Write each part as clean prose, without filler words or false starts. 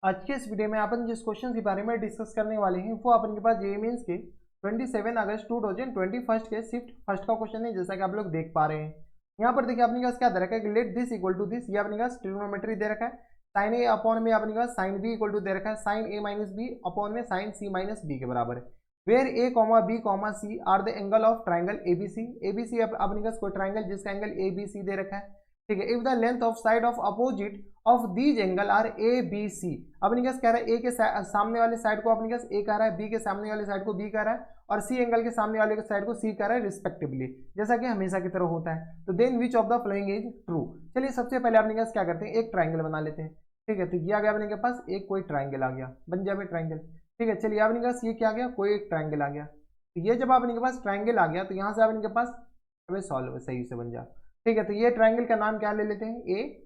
आज के इस वीडियो में अपन जिस क्वेश्चन के बारे में डिस्कस करने वाले हैं वो अपन के पास जेईई मेंस के 27 अगस्त 2021 के शिफ्ट फर्स्ट का क्वेश्चन है, जैसा कि आप लोग देख पा रहे हैं। यहाँ पर देखिए अपने पास क्या दे रखा है कि let this equal to this, ये अपने पास ट्रिग्नोमेट्री दे रखा है। साइन ए अपॉन में अपने पास साइन बी इक्वल टू दे रखा है sine A minus B upon में साइन सी माइनस बी के बराबर है। Where A comma B comma C are the angle of triangle ABC. ABC अपने पास कोई ट्राइंगल जिसका एंगल एबीसी दे रखा है, ठीक है। If the length of side of opposite of these angle are A B C. अपने पास कह रहा है ए के सामने वाले साइड को अपने पास ए कह रहा है, बी के सामने वाले साइड को बी कह रहा है और सी एंगल के सामने वाले साइड को सी कह रहा है रिस्पेक्टिवली, जैसा कि हमेशा की तरह होता है। तो then which of the following is true. चलिए सबसे पहले अपने पास क्या करते हैं, एक ट्राइंगल बना लेते हैं, ठीक है। तो ये आ गया अपने के पास एक कोई ट्राइंगल आ गया, बन जाए ट्राइंगल, ठीक है। चलिए अपने पास ये क्या आ गया, कोई एक ट्राइंगल आ गया। तो ये जब अपने के पास ट्राइंगल आ गया तो यहाँ से अपने के पास हमें सॉल्व सही से बन जा, ठीक है। तो ये ट्राइंगल का नाम क्या ले लेते हैं, ए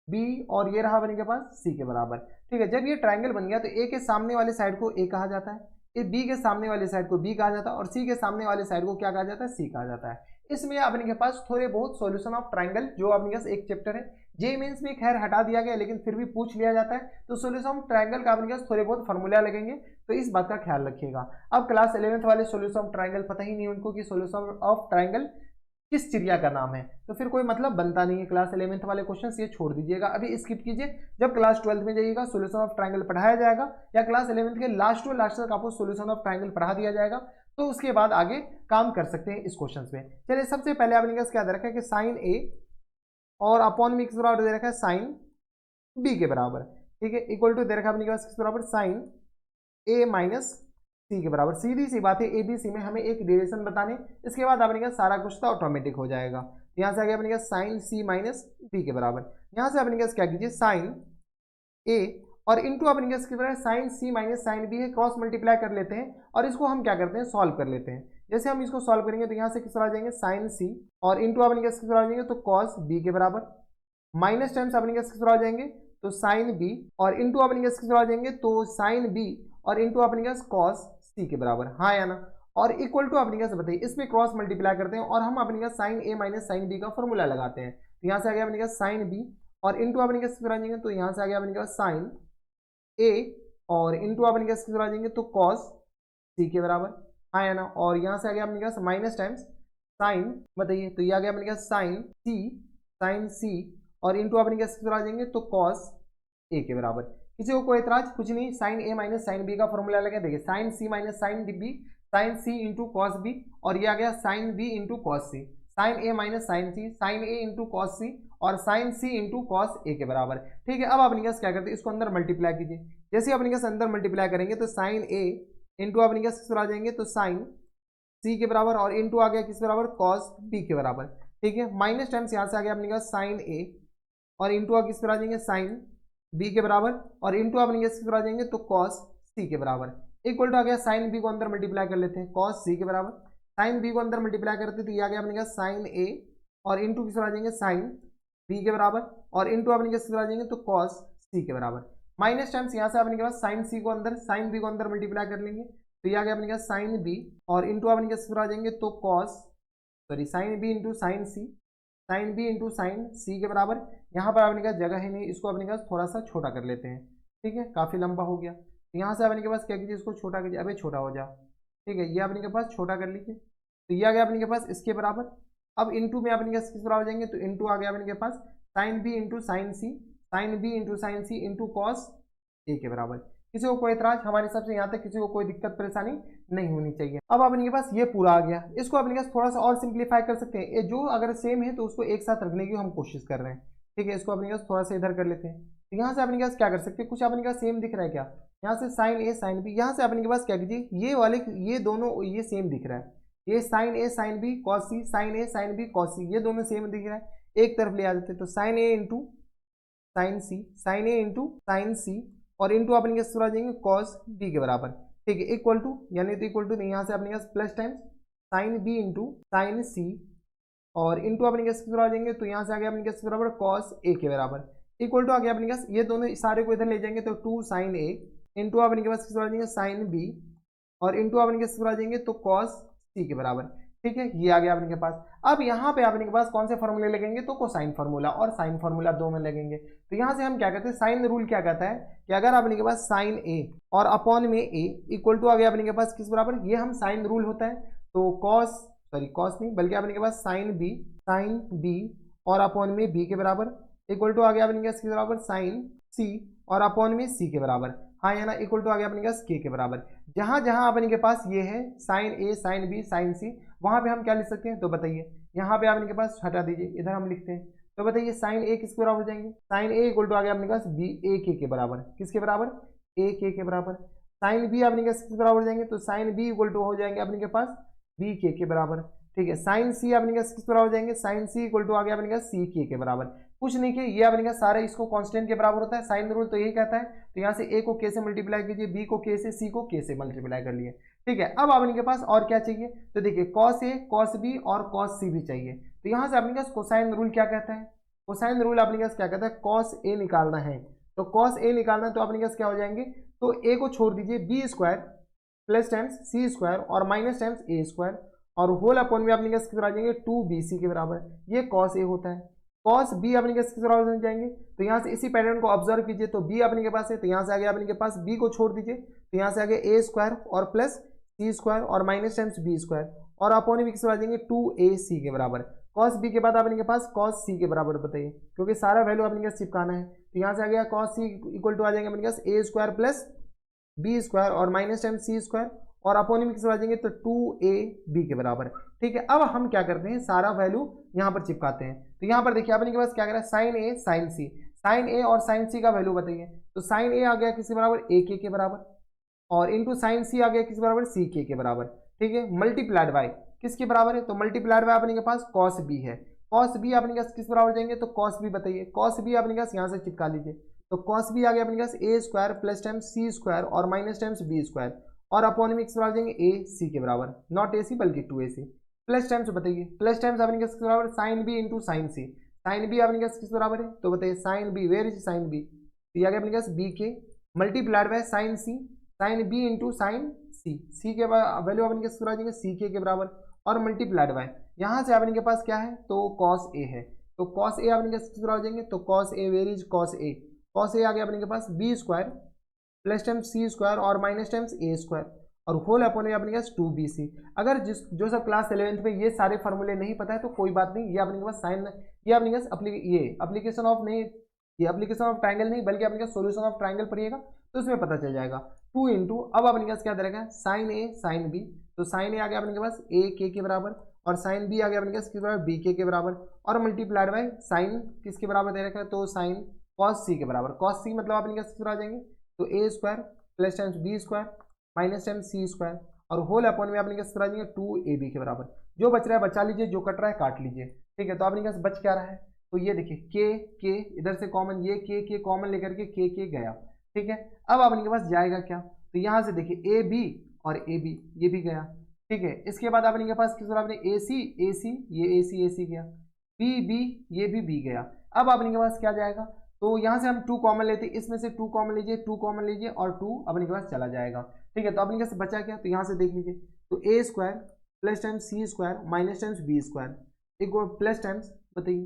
बी, और ये रहा अपने के पास सी के बराबर, ठीक है। जब ये ट्राइंगल बन गया तो ए के सामने वाले साइड को ए कहा जाता है, ए बी के सामने वाले साइड को बी कहा जाता है और सी के सामने वाले साइड को क्या कहा जाता है, सी कहा जाता है। इसमें अपने के पास थोड़े बहुत सॉल्यूशन ऑफ ट्राइंगल जो अपने पास एक चैप्टर है, जेईई मेंस में खैर हटा दिया गया लेकिन फिर भी पूछ लिया जाता है। तो सॉल्यूशन ऑफ ट्राइंगल का अपने पास थोड़े बहुत फॉर्मूला लगेंगे, तो इस बात का ख्याल रखिएगा। अब क्लास 11th वाले सॉल्यूशन ऑफ ट्राइंगल पता ही नहीं उनको कि सॉल्यूशन ऑफ ट्राइंगल किस चिड़िया का नाम है, तो फिर कोई मतलब बनता नहीं है। क्लास 11th वाले क्वेश्चंस ये छोड़ दीजिएगा, अभी स्किप कीजिए। जब क्लास 12th में जाइएगा सॉल्यूशन ऑफ ट्राइंगल पढ़ाया जाएगा, या क्लास 11th के लास्ट टू लास्ट तक आपको सॉल्यूशन ऑफ ट्राइंगल पढ़ा दिया जाएगा, तो उसके बाद आगे काम कर सकते हैं इस क्वेश्चन में। चलिए सबसे पहले आपने क्या दे रखा है कि साइन ए और अपॉन में किस बराबर दे रखा है, साइन बी के बराबर, ठीक है। इक्वल टू दे रखा है अपने पास किस बराबर, साइन ए माइनस सी के बराबर। सीधी सी बात है, एबीसी में हमें एक रिलेशन बताने, इसके बाद अपने का सारा कुछ तो ऑटोमेटिक हो जाएगा। यहाँ से आ गया अपने का साइन सी माइनस बी के बराबर। यहाँ से अपने क्या कीजिए, साइन ए और इंटू अपने क्या बराबर sign C minus sine B है, क्रॉस मल्टीप्लाई कर लेते हैं और इसको हम क्या करते हैं, सॉल्व कर लेते हैं। जैसे हम इसको सॉल्व करेंगे तो यहाँ से किस तरह आ जाएंगे, साइन सी और इंटू अपने किस तरह आ जाएंगे, तो कॉस बी के बराबर, माइनस टाइम्स अपने किस तरह आ जाएंगे, तो साइन बी और इंटू अपने किस तरह आ जाएंगे, तो साइन बी और इंटू अपने कॉस सी के बराबर, हाँ या ना। और इक्वल टू अपने बताइए, इसमें क्रॉस मल्टीप्लाई करते हैं और हम अपने sign A minus sine B का फॉर्मूला लगाते हैं। तो यहाँ से आ गया अपने साइन बी और इंटू अपने आ जाएंगे, तो यहाँ से आ गया अपने साइन ए और इंटू अपने आ जाएंगे, तो कॉस सी के बराबर, हाँ या ना। और यहाँ से आ गया अपने माइनस टाइम्स साइन, बताइए, तो ये आ गया अपने साइन सी और इंटू अपने आ जाएंगे, तो कॉस ए के बराबर। किसी को कोई एतराज, कुछ नहीं। Sign A minus sine B का फॉर्मूला लगे, देखिए sign C minus sine B, sign सी इंटू कॉस बी, और ये आ गया sign B into cos C, sign A minus sign C, sign A into cos सी और sign C into cos A के बराबर, ठीक है। अब अपने क्या करते हैं, इसको अंदर मल्टीप्लाई कीजिए। जैसे अपने अंदर मल्टीप्लाई करेंगे तो साइन ए इंटू अपने किस आ जाएंगे, तो साइन सी के बराबर और इंटू आ गया किस बराबर, कॉस बी के बराबर, ठीक है। माइनस टाइम्स यहाँ से आ गया अपने साइन ए और इंटू आ किस पर आ जाएंगे, साइन बी के बराबर और इंटू अपने किस पर आ जाएंगे, तो कॉस सी के बराबर। इक्वल टू आ गया साइन बी को अंदर मल्टीप्लाई कर लेते हैं, कॉस सी के बराबर। साइन बी को अंदर मल्टीप्लाई करते तो ये आ गया अपने साइन ए और इंटू किस पर आ जाएंगे, साइन बी के बराबर और इंटू अपने किस पर आ जाएंगे, तो कॉस सी के बराबर। माइनस टाइम्स यहाँ से अपने के पास साइन सी को अंदर, साइन बी को अंदर मल्टीप्लाई कर लेंगे तो ये आ गया अपने पास साइन बी और इंटू अपने किस पर आ जाएंगे, तो cos sine B into sine C, sine B into sine C के बराबर। यहाँ पर अपने पास जगह है नहीं, इसको अपने पास थोड़ा सा छोटा कर लेते हैं, ठीक है। काफ़ी लंबा हो गया, तो यहाँ से अपने के पास क्या कीजिए, इसको छोटा कीजिए, अबे छोटा हो जाओ, ठीक है। ये अपने के पास छोटा कर लीजिए, तो ये आ गया अपने के पास इसके बराबर। अब इंटू में अपने किस बराबर जाएंगे, तो इंटू आ गया अपने के पास sine B into sine C, sine B into sine C into cos A के बराबर। किसी को कोई एतराज, हमारे हिसाब से यहाँ तक किसी को कोई दिक्कत परेशानी नहीं होनी चाहिए। अब अपने के पास ये पूरा आ गया, इसको अपने पास थोड़ा सा और सिंप्लीफाई कर सकते हैं। ये जो अगर सेम है तो उसको एक साथ रखने की हम कोशिश कर रहे हैं, ठीक है। इसको अपने पास थोड़ा सा इधर कर लेते हैं, तो यहाँ से अपने पास क्या कर सकते हैं, कुछ अपने पास सेम दिख रहा है क्या, यहाँ से साइन ए साइन बी, यहाँ से अपने के पास क्या कीजिए, ये वाले ये दोनों ये सेम दिख रहा है, ये साइन ए साइन बी कॉस सी, साइन ए साइन बी कॉस सी, ये दोनों सेम दिख रहा है, एक तरफ ले आ जाते हैं। तो साइन ए इंटू साइन सी, साइन ए इंटू साइन सी और इंटू अपने किस आ जाएंगे, कॉस बी के बराबर, ठीक है। इक्वल टू, यानी तो इक्वल टू नहीं, यहाँ से अपने पास plus times sine B into sine C और इंटू अपने किस आ जाएंगे, तो यहाँ से आ गया अपने किस बराबर, कॉस ए के बराबर। इक्वल टू आ गया अपने पास, ये दोनों सारे को इधर ले जाएंगे तो टू साइन ए इंटू अपने के पास किस आ जाएंगे, साइन बी और इंटू अपने किस आ जाएंगे, तो कॉस सी के बराबर। ठीक है, ये आ गया अपने के पास। अब यहाँ पे अपने के पास कौन से फॉर्मूले लगेंगे, तो कोसाइन फार्मूला और साइन फार्मूला दो में लगेंगे। तो यहाँ से हम क्या कहते हैं, साइन रूल क्या कहता है कि अगर अपने के पास साइन ए और अपॉन में ए इक्वल टू आ गया अपने के पास किस बराबर, ये हम साइन रूल होता है, तो कॉस नहीं बल्कि अपने के पास साइन बी और अपॉन में बी के बराबर इक्वल टू आ गया अपने के पास किस बराबर, साइन सी और अपॉन में सी के बराबर, हाँ या ना, इक्वल टू आ गया अपने के पास के बराबर। जहां जहां अपने के पास ये है साइन ए साइन बी साइन सी, वहां पे हम क्या लिख सकते हैं, तो बताइए। यहाँ पे अपने के पास हटा दीजिए, इधर हम लिखते हैं, तो बताइए साइन ए किसके बराबर हो जाएंगे, साइन ए इक्वल टू आ गया अपने पास बी ए के बराबर, किसके बराबर, ए के बराबर। साइन बी अपने के पास किसके बराबर हो जाएंगे, तो साइन बी इक्वल टू हो जाएंगे अपने के पास बी के बराबर, ठीक है। साइन सी अपने के किस बराबर हो जाएंगे, साइन सी इक्वल टू आ गया अपने का सी के बराबर। कुछ नहीं किया, ये अपने का सारे इसको कांस्टेंट के बराबर होता है, साइन रूल तो यही कहता है। तो यहाँ से ए को के से मल्टीप्लाई कीजिए, बी को के से, सी को के से मल्टीप्लाई कर लिए, ठीक है। अब अपने के पास और क्या चाहिए, तो देखिए कॉस ए कॉस बी और कॉस सी भी चाहिए। तो यहाँ से अपने पास कोसाइन रूल क्या कहता है, कोसाइन रूल अपने पास क्या कहता है, कॉस ए निकालना है, तो कॉस ए निकालना है, तो अपने पास क्या हो जाएंगे, तो ए को छोड़ दीजिए, B square plus times C square और माइनस टाइम्स ए स्क्वायर और होल अपॉन में अपने किस बराबर जाएंगे, 2bc के बराबर, ये कॉस ए होता है। कॉस बी अपने किस बराबर जाएंगे, तो यहाँ से इसी पैटर्न को ऑब्जर्व कीजिए, तो बी अपने के पास है, तो यहाँ से आ गया अपने के पास, बी को छोड़ दीजिए, तो यहाँ से आ गया ए स्क्वायर और प्लस सी स्क्वायर और माइनस टाइम्स बी स्क्वायर और अपॉन में किस बराबर जाएंगे, 2ac के बराबर। कॉस बी के बाद अपने के पास कॉस सी के बराबर बताइए, क्योंकि सारा वैल्यू अपने के पास चिपकाना है। तो यहाँ से आ गया कॉस सी इक्वल टू आ जाएंगे अपने पास A square plus B square और माइनस टाइम्स सी स्क्वायर और अपॉन में किस आ जाएंगे, तो 2ab के बराबर, ठीक है। अब हम क्या करते हैं, सारा वैल्यू यहाँ पर चिपकाते हैं। तो यहाँ पर देखिए अपने के पास क्या करें, साइन ए साइन सी, साइन ए और साइन सी का वैल्यू बताइए। तो साइन ए आ गया किसके बराबर, ए के बराबर और इंटू साइन सी आ गया किसके बराबर, सी के बराबर, ठीक है। मल्टीप्लाइड बाय किसके बराबर है, तो मल्टीप्लाइड बाय अपने के पास कॉस बी है, कॉस बी अपने के पास किस बराबर जाएंगे, तो कॉस बी बताइए। कॉस बी अपने के पास यहाँ से चिपका लीजिए, तो कॉस बी आ गया अपने पास A square plus times C square और माइनस टाइम्स बी स्क्वायर और अपॉन में किस बराबर जाएंगे, ए सी के बराबर, नॉट ए सी बल्कि 2ac प्लस टाइम्स बताइए, प्लस टाइम्स अपने किस बराबर, sine B into sine C, sine B अपने किस बराबर है, तो बताइए sine B, where is sine B, तो ये आ गया अपने पास बी के multiplied by sine C, sine B into sine C, C के वैल्यू अपने किस बराबर जाएंगे, सी के बराबर और मल्टीप्लाइड बाय यहाँ से अपने के पास क्या है, तो कॉस ए है, तो कॉस ए अपने किस बराबर जाएंगे, तो cos A, where is cos A, cos A आ गया अपने के पास B square plus times C square और माइनस टाइम्स ए स्क्वायर और होल अपॉन में अपने पास 2bc। अगर जो सब क्लास 11th में ये सारे फॉर्मूले नहीं पता है तो कोई बात नहीं, ये अपने के पास साइन, ये अपने के पास ये एप्लीकेशन ऑफ नहीं, ये एप्लीकेशन ऑफ ट्राइंगल नहीं बल्कि अपने का सोल्यूशन ऑफ ट्राइंगल पढ़िएगा तो उसमें पता चल जाएगा। 2 इंटू अब अपने के पास क्या दे रखा है, साइन ए साइन बी, तो साइन ए आ गया अपने के पास ए के बराबर और साइन बी आ गया अपने के पास किस बराबर, बी के बराबर और मल्टीप्लाइड बाय साइन किसके बराबर दे रखा है, तो साइन कॉस सी के बराबर, कॉस सी मतलब अपने के पास किस बराबर आ जाएंगे, तो A square plus times B square minus times C square और होल अपॉन में अपने के पास आ जाएंगे 2ab के बराबर। जो बच रहा है बचा लीजिए, जो कट रहा है काट लीजिए, ठीक है। तो अपने के पास बच क्या रहा है, तो ये देखिए के इधर से कॉमन, ये के कॉमन लेकर के गया, ठीक है। अब अपने के पास जाएगा क्या, तो यहाँ से देखिए ए बी और ए बी ये भी गया, ठीक है। इसके बाद अपने के पास किस बराबर है, ए सी ये ए सी गया, बी ये भी गया। अब अपने के पास क्या जाएगा, तो यहाँ से हम 2 कॉमन लेते हैं, इसमें से 2 कॉमन लीजिए और 2 अपने के पास चला जाएगा, ठीक है। तो अपने के पास बचा क्या, तो यहाँ से देख लीजिए, तो A square plus times C square minus times B square equal plus times बताइए,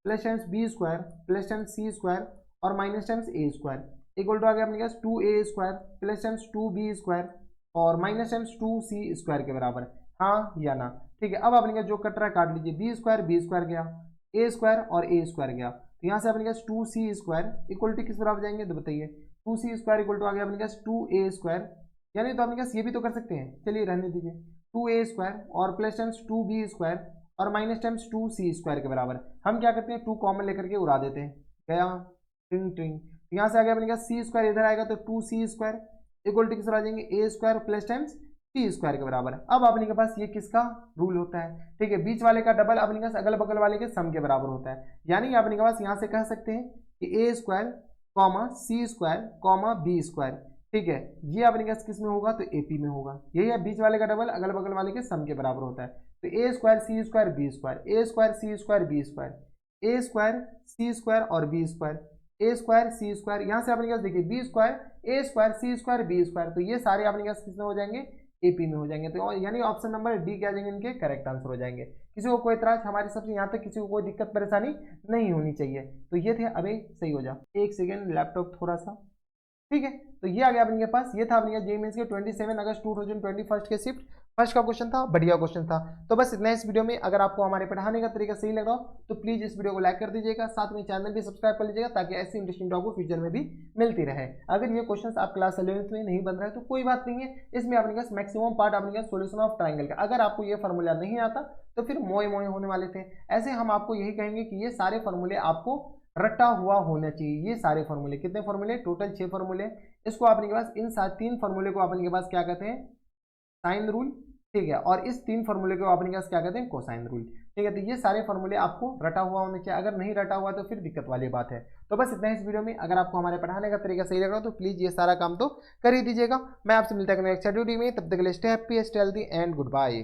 plus times B square plus times C square और minus times A square equal to आ गया अपने पास 2a square plus times 2b square और minus times 2c square के बराबर, हाँ या ना, ठीक है। अब अपने का जो कट रहा है काट लीजिए, बी स्क्वायर गया, ए स्क्वायर और ए स्क्वायर गया, तो यहाँ से अपने पास 2c स्क्वायर इक्वल टू किस बराबर जाएंगे, तो बताइए 2c स्क्वायर इक्वल टू आ गया अपने पास 2a स्क्वायर, यानी तो अपने पास ये भी तो कर सकते हैं, चलिए रहने दीजिए, 2a स्क्वायर और प्लस टाइम्स 2b स्क्वायर और माइनस टाइम्स 2c स्क्वायर के बराबर। हम क्या करते हैं, 2 कॉमन लेकर के उड़ा देते हैं, गया ट्रिंग, यहाँ से आ गया अपने पास c स्क्वायर, इधर आएगा तो 2c स्क्वायर इक्वल टू किस बराबर आ जाएंगे, a square plus times T square के बराबर। अब अपने के पास ये किसका रूल होता है, ठीक है, बीच वाले का डबल अपने के पास अगल बगल वाले के सम के बराबर होता है, यानी अपने के पास यहाँ से कह सकते हैं कि ए स्क्वायर कॉमा सी स्क्वायर कॉमा बी स्क्वायर, ठीक है, ये अपने के पास किस में होगा, तो एपी में होगा। यही है बीच वाले का डबल अगल बगल वाले के सम के बराबर होता है, तो A square C square B square, A square C square B square, A square C square और बी स्क्वायर, ए स्क्वायर सी स्क्वायर, यहाँ से अपने के पास देखिए बी स्क्वायर ए स्क्वायर सी स्क्वायर बी स्क्वायर, तो ये सारे अपने के पास किस में हो जाएंगे, AP में हो जाएंगे। तो यानी ऑप्शन नंबर डी क्या जाएंगे, इनके करेक्ट आंसर हो जाएंगे। किसी को कोई इतराज हमारी सबसे यहाँ तक किसी को कोई दिक्कत परेशानी नहीं होनी चाहिए। तो ये थे, अभी सही हो जा, एक सेकेंड लैपटॉप थोड़ा सा, ठीक है। तो ये आ गया अपने पास, ये था अपने जेईई मेंस के 27 अगस्त 2021 के शिफ्ट फर्स्ट का क्वेश्चन था, बढ़िया क्वेश्चन था। तो बस इतना इस वीडियो में। अगर आपको हमारे पढ़ाने का तरीका सही लग रहा हो तो प्लीज इस वीडियो को लाइक कर दीजिएगा, साथ में चैनल भी सब्सक्राइब कर लीजिएगा ताकि ऐसी इंटरेस्टिंग टॉपिक को फ्यूचर में भी मिलती रहे। अगर ये क्वेश्चन आप क्लास 11th में नहीं बन रहा है तो कोई बात नहीं है, इसमें अपने पास मैक्सिमम पार्ट अपने पास सोल्यूशन ऑफ ट्राइंगल का। अगर आपको ये फॉर्मूला नहीं आता तो फिर मोए मोए होने वाले थे। ऐसे हम आपको यही कहेंगे कि ये सारे फॉर्मूले आपको रटा हुआ होना चाहिए। ये सारे फॉर्मूले, कितने फॉर्मूले, टोटल 6 फॉर्मूले। इसको आपने के पास इन 3 फॉर्मूले को आपने के पास क्या कहते हैं, साइन रूल, ठीक है। और इस 3 फॉर्मूले को आपने के पास क्या कहते हैं, कोसाइन रूल, ठीक है। तो ये सारे फॉर्मूले आपको रटा हुआ होना चाहिए। अगर नहीं रटा हुआ तो फिर दिक्कत वाली बात है। तो बस इतना इस वीडियो में। अगर आपको हमारे पढ़ाने का तरीका सही लग रहा हो तो प्लीज ये सारा काम तो कर ही दीजिएगा। मैं आपसे मिलता है नेक्स्ट वीडियो में, तब तक के लिए stay happy, stay healthy and good bye.